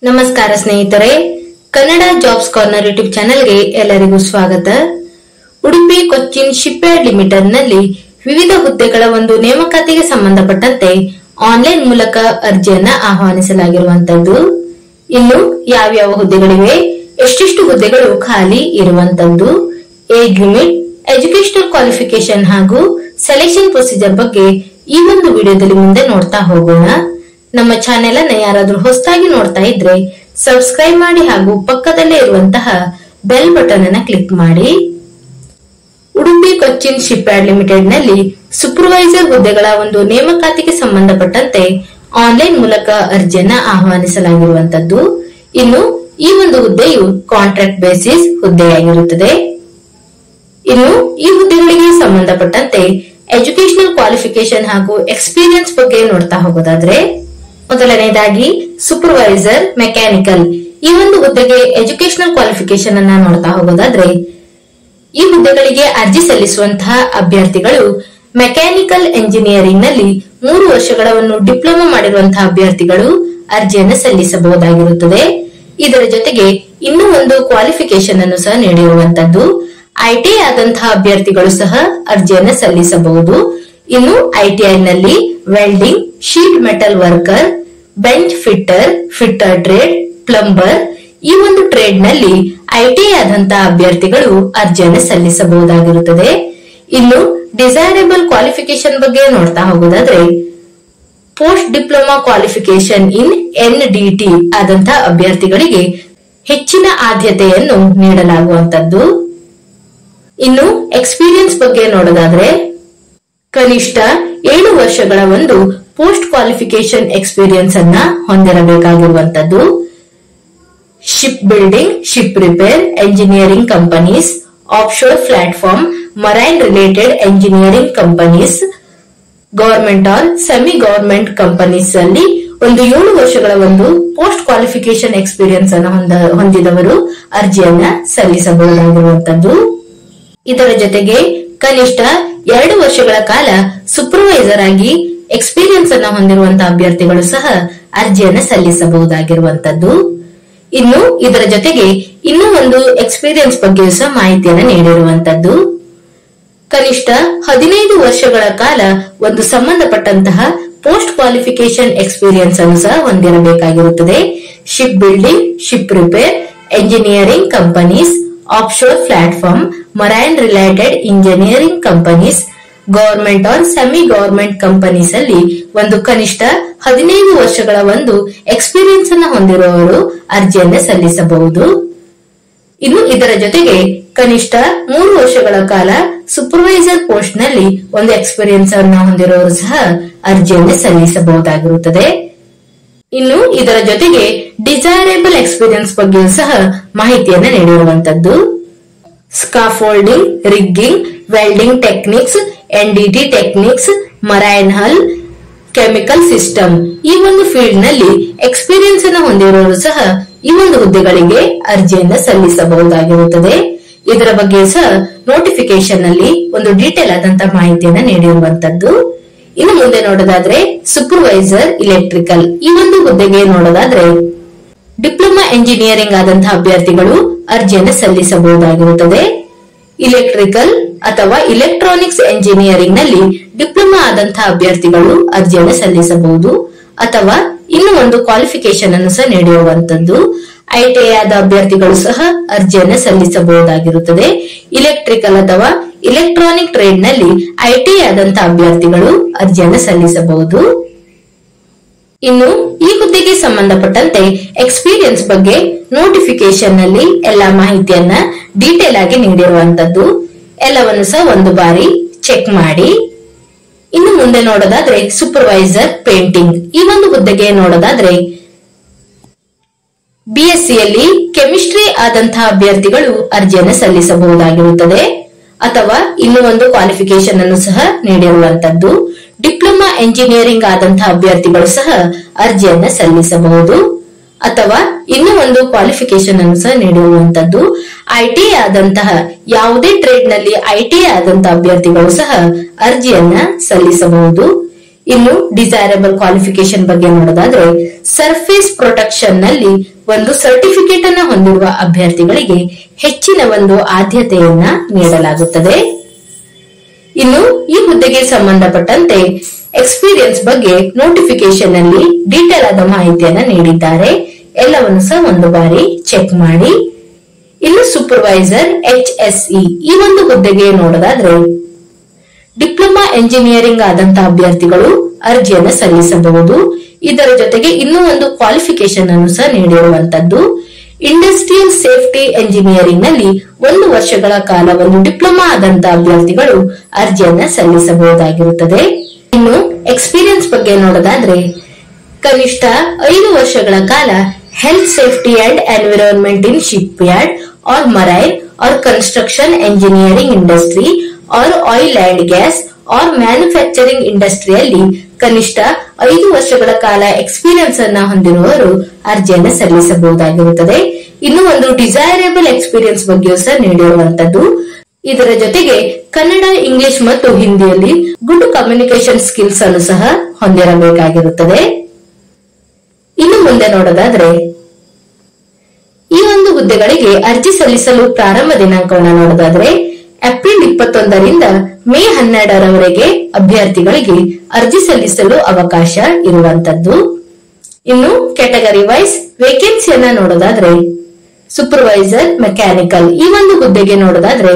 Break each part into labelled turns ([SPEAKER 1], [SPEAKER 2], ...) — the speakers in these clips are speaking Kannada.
[SPEAKER 1] ನಮಸ್ಕಾರ ಸ್ನೇಹಿತರೆ, ಕನ್ನಡ ಜಾಬ್ಸ್ ಕಾರ್ನರ್ ಯೂಟ್ಯೂಬ್ ಚಾನೆಲ್ಗೆ ಎಲ್ಲರಿಗೂ ಸ್ವಾಗತ. ಉಡುಪಿ ಕೊಚ್ಚಿನ್ ಶಿಪ್ಯಾರ್ಡ್ ಲಿಮಿಟೆಡ್ ನಲ್ಲಿ ವಿವಿಧ ಹುದ್ದೆಗಳ ಒಂದು ನೇಮಕಾತಿಗೆ ಸಂಬಂಧಪಟ್ಟಂತೆ ಆನ್ಲೈನ್ ಮೂಲಕ ಅರ್ಜಿಯನ್ನ ಆಹ್ವಾನಿಸಲಾಗಿರುವಂತದ್ದು. ಇನ್ನು ಯಾವ್ಯಾವ ಹುದ್ದೆಗಳಿವೆ, ಎಷ್ಟೆಷ್ಟು ಹುದ್ದೆಗಳು ಖಾಲಿ ಇರುವಂತದ್ದು, ಏಜ್ ಲಿಮಿಟ್, ಎಜುಕೇಶನಲ್ ಕ್ವಾಲಿಫಿಕೇಶನ್ ಹಾಗೂ ಸೆಲೆಕ್ಷನ್ ಪ್ರೊಸೀಜರ್ ಬಗ್ಗೆ ಈ ಒಂದು ವಿಡಿಯೋದಲ್ಲಿ ಮುಂದೆ ನೋಡ್ತಾ ಹೋಗೋಣ. ನಮ್ಮ ಚಾನೆಲ್ ಅನ್ನ ಯಾರಾದ್ರೂ ಹೊಸದಾಗಿ ನೋಡ್ತಾ ಇದ್ರೆ ಸಬ್ಸ್ಕ್ರೈಬ್ ಮಾಡಿ ಹಾಗೂ ಪಕ್ಕದಲ್ಲೇ ಇರುವಂತಹ ಬೆಲ್ ಬಟನ್ ಅನ್ನ ಕ್ಲಿಕ್ ಮಾಡಿ. ಉಡುಪಿ ಕೊಚ್ಚಿನ್ ಶಿಪ್ಯಾರ್ಡ್ ಲಿಮಿಟೆಡ್ ನಲ್ಲಿ ಸೂಪರ್ವೈಸರ್ ಹುದ್ದೆಗಳ ಒಂದು ನೇಮಕಾತಿಗೆ ಸಂಬಂಧಪಟ್ಟಂತೆ ಆನ್ಲೈನ್ ಮೂಲಕ ಅರ್ಜಿಯನ್ನ ಆಹ್ವಾನಿಸಲಾಗಿರುವಂತದ್ದು. ಇನ್ನು ಈ ಒಂದು ಹುದ್ದೆಯು ಕಾಂಟ್ರಾಕ್ಟ್ ಬೇಸಿಸ್ ಹುದ್ದೆಯಾಗಿರುತ್ತದೆ. ಇನ್ನು ಈ ಹುದ್ದೆಗಳಿಗೆ ಸಂಬಂಧಪಟ್ಟಂತೆ ಎಜುಕೇಶನಲ್ ಕ್ವಾಲಿಫಿಕೇಶನ್ ಹಾಗೂ ಎಕ್ಸ್ಪೀರಿಯನ್ಸ್ ಬಗ್ಗೆ ನೋಡ್ತಾ ಹೋಗೋದಾದ್ರೆ, ಮೊದಲನೇದಾಗಿ ಸೂಪರ್ವೈಸರ್ ಮೆಕ್ಯಾನಿಕಲ್ ಈ ಒಂದು ಹುದ್ದೆಗೆ ಎಜುಕೇಶನಲ್ ಕ್ವಾಲಿಫಿಕೇಶನ್ ಅನ್ನ ನೋಡ್ತಾ ಹೋಗೋದಾದ್ರೆ, ಈ ಹುದ್ದೆಗಳಿಗೆ ಅರ್ಜಿ ಸಲ್ಲಿಸುವಂತಹ ಅಭ್ಯರ್ಥಿಗಳು ಮೆಕ್ಯಾನಿಕಲ್ ಎಂಜಿನಿಯರಿಂಗ್ ನಲ್ಲಿ 3 ವರ್ಷಗಳ ಡಿಪ್ಲೊಮಾ ಮಾಡಿರುವಂತಹ ಅಭ್ಯರ್ಥಿಗಳು ಅರ್ಜಿಯನ್ನು ಸಲ್ಲಿಸಬಹುದಾಗಿರುತ್ತದೆ. ಇದರ ಜೊತೆಗೆ ಇನ್ನೂ ಒಂದು ಕ್ವಾಲಿಫಿಕೇಶನ್ ಅನ್ನು ಸಹ ನೀಡಿರುವಂತದ್ದು. ಐಟಿಐ ಆದಂತಹ ಅಭ್ಯರ್ಥಿಗಳು ಸಹ ಅರ್ಜಿಯನ್ನು ಸಲ್ಲಿಸಬಹುದು. ಇನ್ನು ಐಟಿಐ ನಲ್ಲಿ welding, sheet metal worker, bench fitter, fitter trade, plumber ಈ ಒಂದು ಟ್ರೇಡ್ ನಲ್ಲಿ ಐಟಿಐ ಆದಂತಹ ಅಭ್ಯರ್ಥಿಗಳು ಅರ್ಜಿಯನ್ನು ಸಲ್ಲಿಸಬಹುದಾಗಿರುತ್ತದೆ. ಇನ್ನು ಡಿಸೈರಬಲ್ ಕ್ವಾಲಿಫಿಕೇಶನ್ ಬಗ್ಗೆ ನೋಡ್ತಾ ಹೋಗೋದಾದ್ರೆ, ಪೋಸ್ಟ್ ಡಿಪ್ಲೊಮಾ ಕ್ವಾಲಿಫಿಕೇಶನ್ ಇನ್ ಎನ್ಡಿಟಿ ಆದಂತಹ ಅಭ್ಯರ್ಥಿಗಳಿಗೆ ಹೆಚ್ಚಿನ ಆದ್ಯತೆಯನ್ನು ನೀಡಲಾಗುವಂತದ್ದು. ಇನ್ನು ಎಕ್ಸ್ಪೀರಿಯನ್ಸ್ ಬಗ್ಗೆ ನೋಡೋದಾದ್ರೆ, ಕನಿಷ್ಠ 7 ವರ್ಷಗಳ ಪೋಸ್ಟ್ ಕ್ವಾಲಿಫಿಕೇಶನ್ ಎಕ್ಸ್ಪೀರಿಯನ್ಸ್ ಅನ್ನ ಹೊಂದಿರಬೇಕಾಗಿರುವಂತದ್ದು. Ship building, ship repair engineering companies, offshore platform, marine related engineering companies, government or semi government companies ಅಲ್ಲಿ 7 ವರ್ಷಗಳ ಪೋಸ್ಟ್ ಕ್ವಾಲಿಫಿಕೇಶನ್ ಎಕ್ಸ್ಪೀರಿಯನ್ಸ್ ಅನ್ನು ಹೊಂದಿದವರು ಅರ್ಜಿಯನ್ನ ಸಲ್ಲಿಸಬಹುದಾಗಿರುವಂತದ್ದು. ಇದರ ಜೊತೆಗೆ ಕನಿಷ್ಠ 2 ವರ್ಷಗಳ ಕಾಲ ಸೂಪರ್ವೈಸರ್ ಆಗಿ ಎಕ್ಸ್ಪೀರಿಯನ್ಸ್ ಅನ್ನು ಹೊಂದಿರುವಂತಹ ಅಭ್ಯರ್ಥಿಗಳು ಸಹ ಅರ್ಜಿಯನ್ನು ಸಲ್ಲಿಸಬಹುದಾಗಿರುವಂತದ್ದು. ಇನ್ನು ಇದರ ಜೊತೆಗೆ ಇನ್ನೂ ಒಂದು ಎಕ್ಸ್ಪೀರಿಯನ್ಸ್ ಬಗ್ಗೆ ಸಹ ಮಾಹಿತಿಯನ್ನು ನೀಡಿರುವಂತದ್ದು. ಕನಿಷ್ಠ 15 ವರ್ಷಗಳ ಕಾಲ ಸಂಬಂಧಪಟ್ಟಂತಹ ಪೋಸ್ಟ್ ಕ್ವಾಲಿಫಿಕೇಶನ್ ಎಕ್ಸ್ಪೀರಿಯನ್ಸ್ ಅನ್ನು ಸಹ ಹೊಂದಿರಬೇಕಾಗಿರುತ್ತದೆ. Ship building, ship repair engineering companies, offshore platform, marine related engineering companies, government or semi government companies ಅಲ್ಲಿ ಕನಿಷ್ಠ 15 ವರ್ಷಗಳ ಎಕ್ಸ್ಪೀರಿಯನ್ಸ್ ಅನ್ನು ಹೊಂದಿರುವವರು ಅರ್ಜಿಯನ್ನು ಸಲ್ಲಿಸಬಹುದು. ಇನ್ನು ಇದರ ಜೊತೆಗೆ ಕನಿಷ್ಠ 3 ವರ್ಷಗಳ ಕಾಲ ಸೂಪರ್ವೈಸರ್ ಪೋಸ್ಟ್ ನಲ್ಲಿ ಎಕ್ಸ್ಪೀರಿಯನ್ಸ್ ಅನ್ನು ಹೊಂದಿರುವವರು ಸಹ ಅರ್ಜಿಯನ್ನು ಸಲ್ಲಿಸಬಹುದಾಗಿರುತ್ತದೆ. ಇನ್ನು ಇದರ ಜೊತೆಗೆ ಡಿಸೈರಬಲ್ ಎಕ್ಸ್ಪೀರಿಯನ್ಸ್ ಬಗ್ಗೆ ಸಹ ಮಾಹಿತಿಯನ್ನು ನೀಡಿರುವಂತದ್ದು. Scaffolding, rigging, welding techniques, NDT techniques, marine hull, chemical system ಈ ಫೀಲ್ಡ್ ನಲ್ಲಿ ಎಕ್ಸ್ಪೀರಿಯನ್ಸ್ ಅನ್ನು ಹೊಂದಿರುವವರು ಸಹ ಈ ಹುದ್ದೆಗಳಿಗೆ ಅರ್ಜಿಯನ್ನು ಸಲ್ಲಿಸಬಹುದಾಗಿರುತ್ತದೆ. ಇದರ ಬಗ್ಗೆ ಸಹ ನೋಟಿಫಿಕೇಶನ್ ನಲ್ಲಿ ಡೀಟೇಲ್ ಆದಂತಹ ಮಾಹಿತಿಯನ್ನು ನೀಡಿರುವಂತದ್ದು. ಇನ್ನು ಮುಂದೆ ನೋಡೋದಾದ್ರೆ, ಸೂಪರ್ವೈಸರ್ ಇಲೆಕ್ಟ್ರಿಕಲ್ ಈ ಹುದ್ದೆಗೆ ನೋಡೋದಾದ್ರೆ, ಡಿಪ್ಲೊಮಾ ಎಂಜಿನಿಯರಿಂಗ್ ಆದಂತಹ ಅಭ್ಯರ್ಥಿಗಳು ಅರ್ಜಿಯನ್ನು ಸಲ್ಲಿಸಬಹುದಾಗಿರುತ್ತದೆ. ಇಲೆಕ್ಟ್ರಿಕಲ್ ಅಥವಾ ಇಲೆಕ್ಟ್ರಾನಿಕ್ಸ್ ಎಂಜಿನಿಯರಿಂಗ್ ನಲ್ಲಿ ಡಿಪ್ಲೊಮಾ ಆದಂತಹ ಅಭ್ಯರ್ಥಿಗಳು ಅರ್ಜಿಯನ್ನು ಸಲ್ಲಿಸಬಹುದು. ಅಥವಾ ಇನ್ನು ಕ್ವಾಲಿಫಿಕೇಶನ್ ಅನ್ನು ಸಹ ನೀಡಿರುವಂತದ್ದು. ಐಟಿಐ ಆದ ಅಭ್ಯರ್ಥಿಗಳು ಸಹ ಅರ್ಜಿಯನ್ನು ಸಲ್ಲಿಸಬಹುದಾಗಿರುತ್ತದೆ. ಇಲೆಕ್ಟ್ರಿಕಲ್ ಅಥವಾ ಇಲೆಕ್ಟ್ರಾನಿಕ್ ಟ್ರೇಡ್ ನಲ್ಲಿ ಐಟಿಐ ಆದಂತಹ ಅಭ್ಯರ್ಥಿಗಳು ಅರ್ಜಿಯನ್ನು ಸಲ್ಲಿಸಬಹುದು. ಇನ್ನು ಈ ಹುದ್ದೆಗೆ ಸಂಬಂಧಪಟ್ಟಂತೆ ಎಕ್ಸ್ಪೀರಿಯನ್ಸ್ ಬಗ್ಗೆ ನೋಟಿಫಿಕೇಶನ್ ನಲ್ಲಿ ಎಲ್ಲಾ ಮಾಹಿತಿಯನ್ನ ಡೀಟೇಲ್ ಆಗಿ ನೀಡಿರುವಂತದ್ದು. ಎಲ್ಲವನ್ನು ಸಹ ಒಂದು ಬಾರಿ ಚೆಕ್ ಮಾಡಿ. ಇನ್ನು ಮುಂದೆ ನೋಡೋದಾದ್ರೆ, ಸೂಪರ್ವೈಸರ್ ಪೇಂಟಿಂಗ್ ಈ ಹುದ್ದೆಗೆ ನೋಡೋದಾದ್ರೆ, ಬಿಎಸ್ಸಿಯಲ್ಲಿ ಕೆಮಿಸ್ಟ್ರಿ ಆದಂತಹ ಅಭ್ಯರ್ಥಿಗಳು ಅರ್ಜಿಯನ್ನು ಸಲ್ಲಿಸಬಹುದಾಗಿರುತ್ತದೆ. ಅಥವಾ ಇನ್ನೂ ಕ್ವಾಲಿಫಿಕೇಶನ್ ಅನ್ನು ಸಹ ನೀಡಿರುವಂತದ್ದು. ಡಿಪ್ಲೊಮಾ ಎಂಜಿನಿಯರಿಂಗ್ ಆದಂತಹ ಅಭ್ಯರ್ಥಿಗಳು ಸಹ ಅರ್ಜಿಯನ್ನು ಸಲ್ಲಿಸಬಹುದು. ಅಥವಾ ಇನ್ನೂ ಕ್ವಾಲಿಫಿಕೇಶನ್ ಅನ್ನು ಸಹ ನೀಡಿರುವಂತದ್ದು. ಐಟಿಐ ಆದಂತಹ ಯಾವುದೇ ಟ್ರೇಡ್ ನಲ್ಲಿ ಐಟಿಐ ಆದಂತಹ ಅಭ್ಯರ್ಥಿಗಳು ಸಹ ಅರ್ಜಿಯನ್ನ ಸಲ್ಲಿಸಬಹುದು. ಇನ್ನು ಡಿಸೈರಬಲ್ ಕ್ವಾಲಿಫಿಕೇಶನ್ ಬಗ್ಗೆ ನೋಡೋದಾದ್ರೆ ಸರ್ಫೇಸ್ ಪ್ರೊಟೆಕ್ಷನ್ ನಲ್ಲಿ ಒಂದು ಸರ್ಟಿಫಿಕೇಟ್ ಅನ್ನ ಹೊಂದಿರುವ ಅಭ್ಯರ್ಥಿಗಳಿಗೆ ಹೆಚ್ಚಿನ ಒಂದು ಆದ್ಯತೆಯನ್ನ ನೀಡಲಾಗುತ್ತದೆ. ಇನ್ನು ಈ ಹುದ್ದೆಗೆ ಸಂಬಂಧಪಟ್ಟಂತೆ ಎಕ್ಸ್ಪೀರಿಯನ್ಸ್ ಬಗ್ಗೆ ನೋಟಿಫಿಕೇಶನ್ ನಲ್ಲಿ ಡೀಟೇಲ್ ಆದ ಮಾಹಿತಿಯನ್ನ ನೀಡಿದ್ದಾರೆ. ಎಲ್ಲವನ್ನು ಸಹ ಒಂದು ಬಾರಿ ಚೆಕ್ ಮಾಡಿ. ಇನ್ನು ಸೂಪರ್ವೈಸರ್ HSE ಈ ಒಂದು ಹುದ್ದೆಗೆ ನೋಡೋದಾದ್ರೆ ಡಿಪ್ಲೊಮಾ ಎಂಜಿನಿಯರಿಂಗ್ ಆದಂತಹ ಅಭ್ಯರ್ಥಿಗಳು ಅರ್ಜಿಯನ್ನು ಸಲ್ಲಿಸಬಹುದು. ಇದರ ಜೊತೆಗೆ ಇನ್ನೂ ಒಂದು ಕ್ವಾಲಿಫಿಕೇಶನ್ ಅನ್ನು ಸಹ ನೀಡಿರುವಂತದ್ದು. ಇಂಡಸ್ಟ್ರಿಯಲ್ ಸೇಫ್ಟಿ ಎಂಜಿನಿಯರಿಂಗ್ ನಲ್ಲಿ 1 ವರ್ಷಗಳ ಕಾಲ ಒಂದು ಡಿಪ್ಲೊಮಾ ಆದಂತಹ ಅಭ್ಯರ್ಥಿಗಳು ಅರ್ಜಿಯನ್ನ ಸಲ್ಲಿಸಬಹುದಾಗಿರುತ್ತದೆ. ಇನ್ನು ಎಕ್ಸ್ಪೀರಿಯನ್ಸ್ ಬಗ್ಗೆ ನೋಡೋದಾದ್ರೆ ಕನಿಷ್ಠ 5 ವರ್ಷಗಳ ಕಾಲ health safety and environment in shipyard or marine or construction engineering industry or oil and gas or manufacturing ಇಂಡಸ್ಟ್ರಿಯಲ್ಲಿ ಕನಿಷ್ಠ 5 ವರ್ಷಗಳ ಕಾಲ ಎಕ್ಸ್ಪೀರಿಯನ್ಸ್ ಅನ್ನ ಹೊಂದಿರುವವರು ಅರ್ಜಿಯನ್ನು ಸಲ್ಲಿಸಬಹುದಾಗಿರುತ್ತದೆ. ಇನ್ನು ಒಂದು ಡಿಸೈರಬಲ್ ಎಕ್ಸ್ಪೀರಿಯನ್ಸ್ ಬಗ್ಗೆಯೂ ಸಹ ನೀಡಿರುವಂತದ್ದು. ಇದರ ಜೊತೆಗೆ ಕನ್ನಡ, ಇಂಗ್ಲಿಷ್ ಮತ್ತು ಹಿಂದಿಯಲ್ಲಿ ಗುಡ್ ಕಮ್ಯುನಿಕೇಶನ್ ಸ್ಕಿಲ್ಸ್ ಅನ್ನು ಸಹ ಹೊಂದಿರಬೇಕಾಗಿರುತ್ತದೆ. ಇನ್ನು ಮುಂದೆ ನೋಡೋದಾದ್ರೆ ಈ ಒಂದು ಹುದ್ದೆಗಳಿಗೆ ಅರ್ಜಿ ಸಲ್ಲಿಸಲು ಪ್ರಾರಂಭ ದಿನಾಂಕವನ್ನು ನೋಡೋದಾದ್ರೆ ಏಪ್ರಿಲ್ 21ರಿಂದ ಮೇ 12ರವರೆಗೆ ಅಭ್ಯರ್ಥಿಗಳಿಗೆ ಅರ್ಜಿ ಸಲ್ಲಿಸಲು ಅವಕಾಶ ಇರುವಂತದ್ದು. ಇನ್ನು ಕ್ಯಾಟಗರಿ ವೈಸ್ ವೇಕೆನ್ಸಿಯನ್ನ ನೋಡೋದಾದ್ರೆ ಸೂಪರ್ವೈಸರ್ ಮೆಕ್ಯಾನಿಕಲ್ ಈ ಒಂದು ಹುದ್ದೆಗೆ ನೋಡೋದಾದ್ರೆ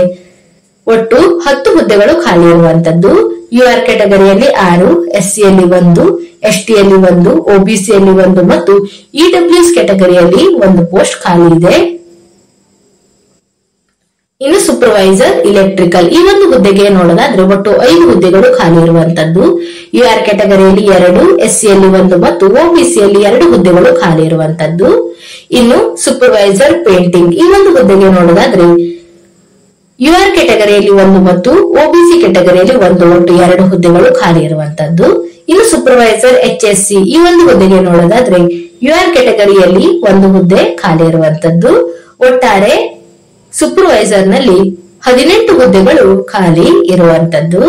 [SPEAKER 1] ಒಟ್ಟು 10 ಹುದ್ದೆಗಳು ಖಾಲಿ ಇರುವಂತದ್ದು. UR ಕ್ಯಾಟಗರಿಯಲ್ಲಿ 6, SCಯಲ್ಲಿ 1, STಯಲ್ಲಿ 1, OBCಯಲ್ಲಿ 1 ಮತ್ತು EWS ಕ್ಯಾಟಗರಿಯಲ್ಲಿ 1 ಪೋಸ್ಟ್ ಖಾಲಿ ಇದೆ. ಇನ್ನು ಸೂಪರ್ವೈಸರ್ ಇಲೆಕ್ಟ್ರಿಕಲ್ ಈ ಒಂದು ಹುದ್ದೆಗೆ ನೋಡೋದಾದ್ರೆ ಒಟ್ಟು 5 ಹುದ್ದೆಗಳು ಖಾಲಿ ಇರುವಂತದ್ದು. UR ಕ್ಯಾಟಗರಿಯಲ್ಲಿ 2, SCಯಲ್ಲಿ 1 ಮತ್ತು OBCಯಲ್ಲಿ 2 ಹುದ್ದೆಗಳು ಖಾಲಿ ಇರುವಂತದ್ದು. ಇನ್ನು ಸೂಪರ್ವೈಸರ್ ಪೇಂಟಿಂಗ್ ಈ ಒಂದು ಹುದ್ದೆಗೆ ನೋಡೋದಾದ್ರೆ UR ಕ್ಯಾಟಗರಿಯಲ್ಲಿ 1 ಮತ್ತು OBC ಕ್ಯಾಟಗರಿಯಲ್ಲಿ 1 ಒಟ್ಟು 2 ಹುದ್ದೆಗಳು ಖಾಲಿ ಇರುವಂತದ್ದು. ಇನ್ನು ಸೂಪರ್ವೈಸರ್ HSC ಈ ಒಂದು ಹುದ್ದೆಗೆ ನೋಡೋದಾದ್ರೆ UR ಕ್ಯಾಟಗರಿಯಲ್ಲಿ 1 ಹುದ್ದೆ ಖಾಲಿ ಇರುವಂತದ್ದು. ಒಟ್ಟಾರೆ ಸೂಪರ್ವೈಸರ್ ನಲ್ಲಿ 18 ಹುದ್ದೆಗಳು ಖಾಲಿ ಇರುವಂತದ್ದು.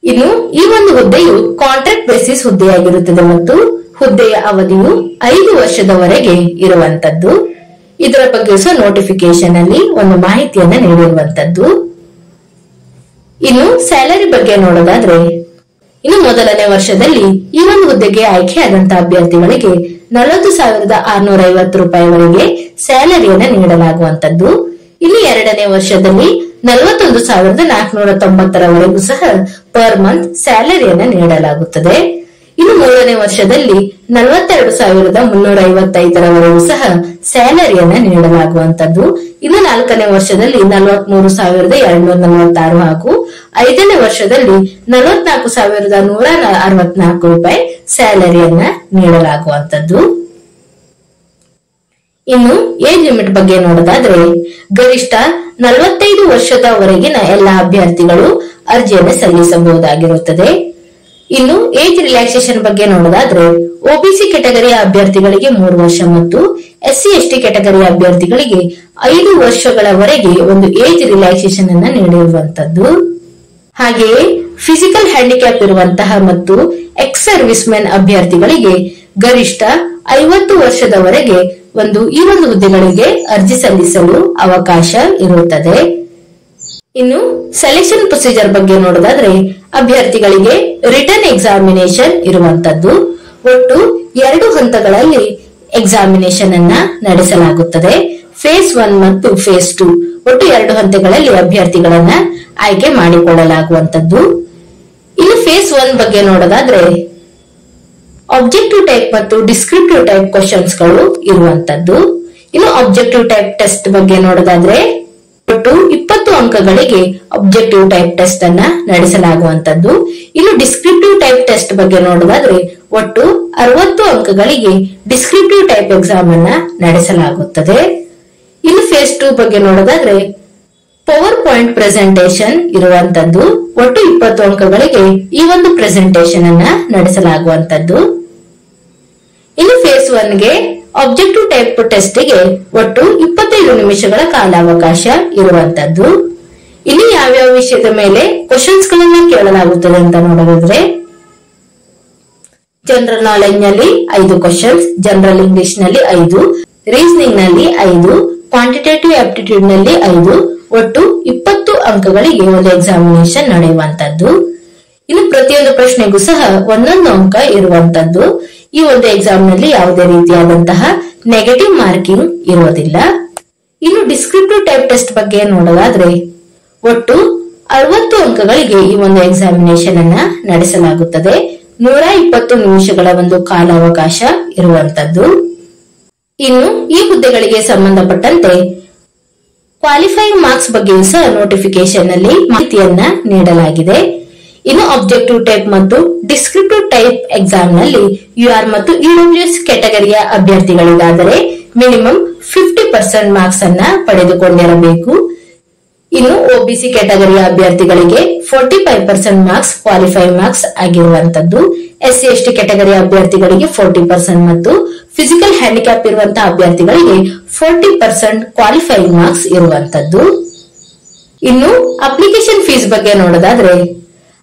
[SPEAKER 1] ಇನ್ನು ಈ ಒಂದು ಹುದ್ದೆಯು ಕಾಂಟ್ರಾಕ್ಟ್ ಬೇಸಿಸ್ ಹುದ್ದೆಯಾಗಿರುತ್ತದೆ ಮತ್ತು ಹುದ್ದೆಯ ಅವಧಿಯು 5 ವರ್ಷದವರೆಗೆ ಇರುವಂತದ್ದು. ಇದರ ಬಗ್ಗೆ ಸಹ ನೋಟಿಫಿಕೇಶನ್ ಅಲ್ಲಿ ಒಂದು ಮಾಹಿತಿಯನ್ನ ನೀಡಿರುವಂತದ್ದು. ಇನ್ನು ಸ್ಯಾಲರಿ ಬಗ್ಗೆ ನೋಡೋದಾದ್ರೆ ಇನ್ನು ಮೊದಲನೇ ವರ್ಷದಲ್ಲಿ ಈ ಒಂದು ಹುದ್ದೆಗೆ ಆಯ್ಕೆಯಾದಂತಹ ಅಭ್ಯರ್ಥಿಗಳಿಗೆ 40,650 ರೂಪಾಯಿವರೆಗೆ ಸ್ಯಾಲರಿಯನ್ನ ನೀಡಲಾಗುವಂತದ್ದು. ಇನ್ನು 2ನೇ ವರ್ಷದಲ್ಲಿ 41,490ರವರೆಗೂ ಸಹ ಪರ್ ಮಂತ್ ಸ್ಯಾಲರಿಯನ್ನ ನೀಡಲಾಗುತ್ತದೆ. ಇನ್ನು 3ನೇ ವರ್ಷದಲ್ಲಿ 42,355ರವರೆಗೂ ಸಹ ಸ್ಯಾಲರಿಯನ್ನ ನೀಡಲಾಗುವಂತದ್ದು. ಇನ್ನು 4ನೇ ವರ್ಷದಲ್ಲಿ 43,246 ಹಾಗೂ 5ನೇ ವರ್ಷದಲ್ಲಿ 44,164 ರೂಪಾಯಿ ಸ್ಯಾಲರಿಯನ್ನ ನೀಡಲಾಗುವಂತದ್ದು. ಇನ್ನು ಏಜ್ ಲಿಮಿಟ್ ಬಗ್ಗೆ ನೋಡೋದಾದ್ರೆ ಗರಿಷ್ಠ 45 ವರ್ಷದವರೆಗಿನ ಎಲ್ಲ ಅಭ್ಯರ್ಥಿಗಳು ಅರ್ಜಿಯನ್ನು ಸಲ್ಲಿಸಬಹುದಾಗಿರುತ್ತದೆ. ಇನ್ನು ಏಜ್ ರಿಲ್ಯಾಕ್ಸೇಷನ್ ಬಗ್ಗೆ ನೋಡೋದಾದ್ರೆ OBC ಕ್ಯಾಟಗರಿಯ ಅಭ್ಯರ್ಥಿಗಳಿಗೆ 3 ವರ್ಷ ಮತ್ತು SC/ST ಕ್ಯಾಟಗರಿಯ ಅಭ್ಯರ್ಥಿಗಳಿಗೆ 5 ವರ್ಷಗಳವರೆಗೆ ಒಂದು ಏಜ್ ರಿಲ್ಯಾಕ್ಸೇಷನ್ ಅನ್ನ ನೀಡಿರುವಂತದ್ದು. ಹಾಗೆಯೇ ಫಿಸಿಕಲ್ ಹ್ಯಾಂಡಿಕ್ಯಾಪ್ ಇರುವಂತಹ ಮತ್ತು ಎಕ್ಸ್ ಸರ್ವಿಸ್ ಮೆನ್ ಅಭ್ಯರ್ಥಿಗಳಿಗೆ ಗರಿಷ್ಠ 50 ವರ್ಷದವರೆಗೆ ಈ ಒಂದು ಹುದ್ದೆಗಳಿಗೆ ಅರ್ಜಿ ಸಲ್ಲಿಸಲು ಅವಕಾಶ ಇರುತ್ತದೆ. ಇನ್ನು ಸೆಲೆಕ್ಷನ್ ಪ್ರೊಸೀಜರ್ ಬಗ್ಗೆ ನೋಡೋದಾದ್ರೆ ಅಭ್ಯರ್ಥಿಗಳಿಗೆ ರಿಟರ್ನ್ ಎಕ್ಸಾಮಿನೇಷನ್ ಇರುವಂತದ್ದು. ಒಟ್ಟು 2 ಹಂತಗಳಲ್ಲಿ ಎಕ್ಸಾಮಿನೇಷನ್ ಅನ್ನ ನಡೆಸಲಾಗುತ್ತದೆ. ಫೇಸ್ 1 ಮತ್ತು ಫೇಸ್ 2 ಒಟ್ಟು 2 ಹಂತಗಳಲ್ಲಿ ಅಭ್ಯರ್ಥಿಗಳನ್ನ ಆಯ್ಕೆ ಮಾಡಿಕೊಳ್ಳಲಾಗುವಂತದ್ದು. ಇನ್ನು ಫೇಸ್ 1 ಬಗ್ಗೆ ನೋಡೋದಾದ್ರೆ ಆಬ್ಜೆಕ್ಟಿವ್ ಟೈಪ್ ಮತ್ತು ಡಿಸ್ಕ್ರಿಪ್ಟಿವ್ ಟೈಪ್ ಕ್ವಶನ್ಸ್ ಗಳು ಇರುವಂತದ್ದು. ಇನ್ನು ಆಬ್ಜೆಕ್ಟಿವ್ ಟೈಪ್ ಟೆಸ್ಟ್ ಬಗ್ಗೆ ನೋಡೋದಾದ್ರೆ ಒಟ್ಟು 20 ಅಂಕಗಳಿಗೆ ಆಬ್ಜೆಕ್ಟಿವ್ ಟೈಪ್ ಟೆಸ್ಟ್ ಅನ್ನ ನಡೆಸಲಾಗುವಂತದ್ದು. ಇನ್ನು ಡಿಸ್ಕ್ರಿಪ್ಟಿವ್ ಟೈಪ್ ಟೆಸ್ಟ್ ಬಗ್ಗೆ ನೋಡೋದಾದ್ರೆ ಒಟ್ಟು 60 ಅಂಕಗಳಿಗೆ ಡಿಸ್ಕ್ರಿಪ್ಟಿವ್ ಟೈಪ್ ಎಕ್ಸಾಮ್ ಅನ್ನ ನಡೆಸಲಾಗುತ್ತದೆ. ಇನ್ನು ಫೇಸ್ 2 ಬಗ್ಗೆ ನೋಡೋದಾದ್ರೆ ಪವರ್ ಪಾಯಿಂಟ್ ಪ್ರೆಸೆಂಟೇಶನ್ ಇರುವಂತದ್ದು. ಒಟ್ಟು 20 ಅಂಕಗಳಿಗೆ ಈ ಒಂದು ಪ್ರೆಸೆಂಟೇಶನ್ ಅನ್ನ ನಡೆಸಲಾಗುವಂತದ್ದು. ಇನ್ನು ಫೇಸ್ 1ಗೆ ಆಬ್ಜೆಕ್ಟಿವ್ ಟೈಪ್ ಟೆಸ್ಟ್ ಗೆ ಒಟ್ಟು 25 ನಿಮಿಷಗಳ ಕಾಲಾವಕಾಶ ಇರುವಂತದ್ದು. ಇನ್ನು ಯಾವ್ಯಾವ ವಿಷಯದ ಮೇಲೆ ಕ್ವಶನ್ಸ್ ಗಳನ್ನ ಕೇಳಲಾಗುತ್ತದೆ ಅಂತ ನೋಡೋದಾದ್ರೆ, ಜನರಲ್ ನಾಲೆಡ್ಜ್ ನಲ್ಲಿ 5 ಕ್ವಶನ್ಸ್, ಜನರಲ್ ಇಂಗ್ಲಿಷ್ ನಲ್ಲಿ 5, ರೀಸನಿಂಗ್ ನಲ್ಲಿ 5, ಕ್ವಾಂಟಿಟೇಟಿವ್ ಆಪ್ಟಿಟ್ಯೂಡ್ ನಲ್ಲಿ 5, ಒಟ್ಟು 20 ಅಂಕಗಳಿಗೆ ಒಂದು ಎಕ್ಸಾಮಿನೇಷನ್ ನಡೆಯುವಂತದ್ದು. ಇನ್ನು ಪ್ರತಿಯೊಂದು ಪ್ರಶ್ನೆಗೂ ಸಹ ಒಂದೊಂದು ಅಂಕ ಇರುವಂತದ್ದು. ಈ ಒಂದು ಎಕ್ಸಾಮ್ ನಲ್ಲಿ ಯಾವುದೇ ರೀತಿಯಾದಂತಹ ನೆಗೆಟಿವ್ ಮಾರ್ಕಿಂಗ್ ಇರುವುದಿಲ್ಲ. ಇನ್ನು ಡಿಸ್ಕ್ರಿಪ್ಟಿವ್ ಟೈಪ್ ಟೆಸ್ಟ್ ಬಗ್ಗೆ ನೋಡೋದಾದ್ರೆ, ಒಟ್ಟು 60 ಅಂಕಗಳಿಗೆ ಈ ಒಂದು ಎಕ್ಸಾಮಿನೇಷನ್ ಅನ್ನ ನಡೆಸಲಾಗುತ್ತದೆ. 120 ನಿಮಿಷಗಳ ಒಂದು ಕಾಲಾವಕಾಶ ಇರುವಂತದ್ದು. ಇನ್ನು ಈ ಹುದ್ದೆಗಳಿಗೆ ಸಂಬಂಧಪಟ್ಟಂತೆ ಕ್ವಾಲಿಫೈಯಿಂಗ್ ಮಾರ್ಕ್ಸ್ ಬಗ್ಗೆಯೂ ಸಹ ನೋಟಿಫಿಕೇಶನ್ ನಲ್ಲಿ ಮಾಹಿತಿಯನ್ನ ನೀಡಲಾಗಿದೆ. ಇನ್ನು ಆಬ್ಜೆಕ್ಟಿವ್ ಟೈಪ್ ಮತ್ತು ಡಿಸ್ಕ್ರಿಪ್ಟಿವ್ ಟೈಪ್ ಎಕ್ಸಾಮ್ ನಲ್ಲಿ UR ಮತ್ತು EWS ಕ್ಯಾಟಗರಿಯ ಅಭ್ಯರ್ಥಿಗಳಿಗಾದರೆ ಮಿನಿಮಮ್ 50% ಮಾರ್ಕ್ಸ್ ಅನ್ನ ಪಡೆದುಕೊಂಡಿರಬೇಕು. ಇನ್ನು OBC ಕ್ಯಾಟಗರಿಯ ಅಭ್ಯರ್ಥಿಗಳಿಗೆ 45% ಮಾರ್ಕ್ಸ್ ಕ್ವಾಲಿಫೈ ಮಾರ್ಕ್ಸ್ ಆಗಿರುವಂತದ್ದು. SC ST ಕ್ಯಾಟಗರಿಯ ಅಭ್ಯರ್ಥಿಗಳಿಗೆ 40% ಮತ್ತು ಫಿಸಿಕಲ್ ಹ್ಯಾಂಡಿಕ್ಯಾಪ್ ಇರುವಂತಹ ಅಭ್ಯರ್ಥಿಗಳಿಗೆ 40% ಕ್ವಾಲಿಫೈಯಿಂಗ್ ಮಾರ್ಕ್ಸ್ ಇರುವಂತದ್ದು. ಇನ್ನು ಅಪ್ಲಿಕೇಶನ್ ಫೀಸ್ ಬಗ್ಗೆ ನೋಡೋದಾದ್ರೆ,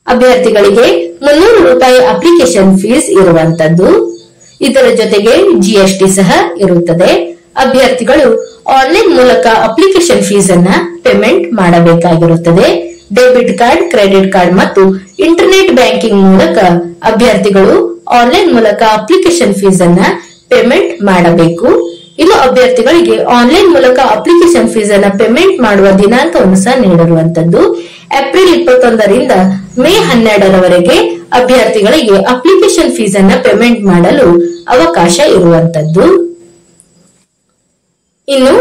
[SPEAKER 1] ಅಭ್ಯರ್ಥಿಗಳಿಗೆ 300 ರೂಪಾಯಿ ಅಪ್ಲಿಕೇಶನ್ ಫೀಸ್ ಇರುವಂತದ್ದು. ಇದರ ಜೊತೆಗೆ GST ಸಹ ಇರುತ್ತದೆ. ಅಭ್ಯರ್ಥಿಗಳು ಆನ್ಲೈನ್ ಮೂಲಕ ಅಪ್ಲಿಕೇಶನ್ ಫೀಸ್ ಅನ್ನ ಪೇಮೆಂಟ್ ಮಾಡಬೇಕಾಗಿರುತ್ತದೆ. ಡೆಬಿಟ್ ಕಾರ್ಡ್, ಕ್ರೆಡಿಟ್ ಕಾರ್ಡ್ ಮತ್ತು ಇಂಟರ್ನೆಟ್ ಬ್ಯಾಂಕಿಂಗ್ ಮೂಲಕ ಅಭ್ಯರ್ಥಿಗಳು ಆನ್ಲೈನ್ ಮೂಲಕ ಅಪ್ಲಿಕೇಶನ್ ಫೀಸ್ ಅನ್ನ ಪೇಮೆಂಟ್ ಮಾಡಬೇಕು. ಇನ್ನು ಅಭ್ಯರ್ಥಿಗಳಿಗೆ ಆನ್ಲೈನ್ ಮೂಲಕ ಅಪ್ಲಿಕೇಶನ್ ಫೀಸ್ ಅನ್ನ ಪೇಮೆಂಟ್ ಮಾಡುವ ದಿನಾಂಕವನ್ನು ಸಹ ನೀಡಿರುವಂತದ್ದು. ಏಪ್ರಿಲ್ 21ರಿಂದ ಮೇ 12ರವರೆಗೆ ಅಭ್ಯರ್ಥಿಗಳಿಗೆ ಅಪ್ಲಿಕೇಶನ್ ಫೀಸ್ ಅನ್ನ ಪೇಮೆಂಟ್ ಮಾಡಲು ಅವಕಾಶ ಇರುವಂತದ್ದು. ಇನ್ನು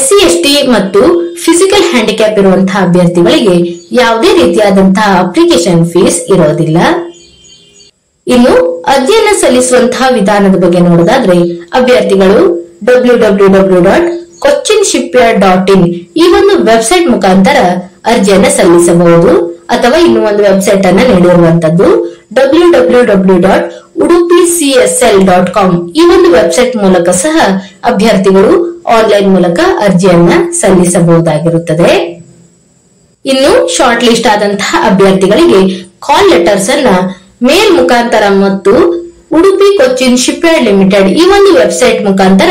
[SPEAKER 1] SC ST ಮತ್ತು ಫಿಸಿಕಲ್ ಹ್ಯಾಂಡಿಕ್ಯಾಪ್ ಇರುವಂತಹ ಅಭ್ಯರ್ಥಿಗಳಿಗೆ ಯಾವುದೇ ರೀತಿಯಾದಂತಹ ಅಪ್ಲಿಕೇಶನ್ ಫೀಸ್ ಇರೋದಿಲ್ಲ. ಇನ್ನು ಅರ್ಜಿಯನ್ನ ಸಲ್ಲಿಸುವಂತಹ ವಿಧಾನದ ಬಗ್ಗೆ ನೋಡೋದಾದ್ರೆ, ಅಭ್ಯರ್ಥಿಗಳು www.cochinshipyard.in ಈ ಒಂದು ವೆಬ್ಸೈಟ್ ಮುಖಾಂತರ ಅರ್ಜಿಯನ್ನ ಸಲ್ಲಿಸಬಹುದು. ಅಥವಾ ಇನ್ನು ಒಂದು ವೆಬ್ಸೈಟ್ ಅನ್ನ ನೀಡಿರುವಂತದ್ದು www.udupicsl.com ಈ ಒಂದು ವೆಬ್ಸೈಟ್ ಮೂಲಕ ಸಹ ಅಭ್ಯರ್ಥಿಗಳು ಆನ್ಲೈನ್ ಮೂಲಕ ಅರ್ಜಿಯನ್ನ ಸಲ್ಲಿಸಬಹುದಾಗಿರುತ್ತದೆ. ಇನ್ನು ಶಾರ್ಟ್ ಲಿಸ್ಟ್ ಆದಂತಹ ಅಭ್ಯರ್ಥಿಗಳಿಗೆ ಕಾಲ್ ಲೆಟರ್ಸ್ ಅನ್ನ ಮೇಲ್ ಮುಖಾಂತರ ಮತ್ತು ಉಡುಪಿ ಕೊಚ್ಚಿನ್ ಶಿಪ್ಯಾರ್ಡ್ ಲಿಮಿಟೆಡ್ ಈ ಒಂದು ವೆಬ್ಸೈಟ್ ಮುಖಾಂತರ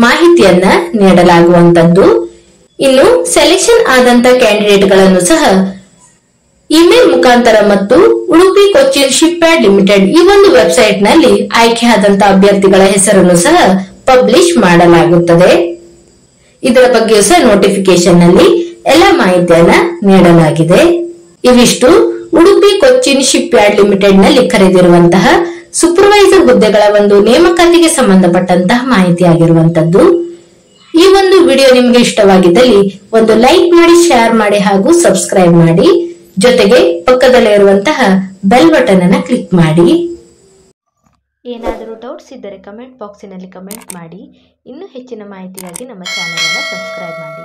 [SPEAKER 1] ಮಾಹಿತಿಯನ್ನ ನೀಡಲಾಗುವಂತದ್ದು. ಇನ್ನು ಸೆಲೆಕ್ಷನ್ ಆದಂತ ಕ್ಯಾಂಡಿಡೇಟ್ ಗಳನ್ನು ಸಹ ಇಮೇಲ್ ಮುಖಾಂತರ ಮತ್ತು ಉಡುಪಿ ಕೊಚ್ಚಿನ್ ಶಿಪ್ಯಾರ್ಡ್ ಲಿಮಿಟೆಡ್ ಈ ಒಂದು ವೆಬ್ಸೈಟ್ ನಲ್ಲಿ ಆಯ್ಕೆಯಾದಂತಹ ಅಭ್ಯರ್ಥಿಗಳ ಹೆಸರನ್ನು ಸಹ ಪಬ್ಲಿಷ್ ಮಾಡಲಾಗುತ್ತದೆ. ಇದರ ಬಗ್ಗೆಯೂ ಸಹ ನೋಟಿಫಿಕೇಶನ್ ನಲ್ಲಿ ಎಲ್ಲ ಮಾಹಿತಿಯನ್ನ ನೀಡಲಾಗಿದೆ. ಇವಿಷ್ಟು ಉಡುಪಿ ಕೊಚ್ಚಿನ್ ಶಿಪ್ಯಾರ್ಡ್ ಲಿಮಿಟೆಡ್ ನಲ್ಲಿ ಕರೆದಿರುವಂತಹ ಸೂಪರ್ವೈಸರ್ ಹುದ್ದೆಗಳ ಒಂದು ನೇಮಕಾತಿಗೆ ಸಂಬಂಧಪಟ್ಟಂತಹ ಮಾಹಿತಿ ಆಗಿರುವಂತದ್ದು. ಈ ಒಂದು ವಿಡಿಯೋ ನಿಮಗೆ ಇಷ್ಟವಾಗಿದ್ದಲ್ಲಿ ಒಂದು ಲೈಕ್ ಮಾಡಿ, ಶೇರ್ ಮಾಡಿ ಹಾಗೂ ಸಬ್ಸ್ಕ್ರೈಬ್ ಮಾಡಿ. ಜೊತೆಗೆ ಪಕ್ಕದಲ್ಲೇ ಇರುವಂತಹ ಬೆಲ್ ಬಟನ್ ಅನ್ನು ಕ್ಲಿಕ್ ಮಾಡಿ. ಏನಾದರೂ ಡೌಟ್ಸ್ ಇದ್ದರೆ ಕಮೆಂಟ್ ಬಾಕ್ಸಿನಲ್ಲಿ ಕಮೆಂಟ್ ಮಾಡಿ. ಇನ್ನೂ ಹೆಚ್ಚಿನ ಮಾಹಿತಿಗಾಗಿ ನಮ್ಮ ಚಾನೆಲ್ ಅನ್ನು ಸಬ್ಸ್ಕ್ರೈಬ್ ಮಾಡಿ.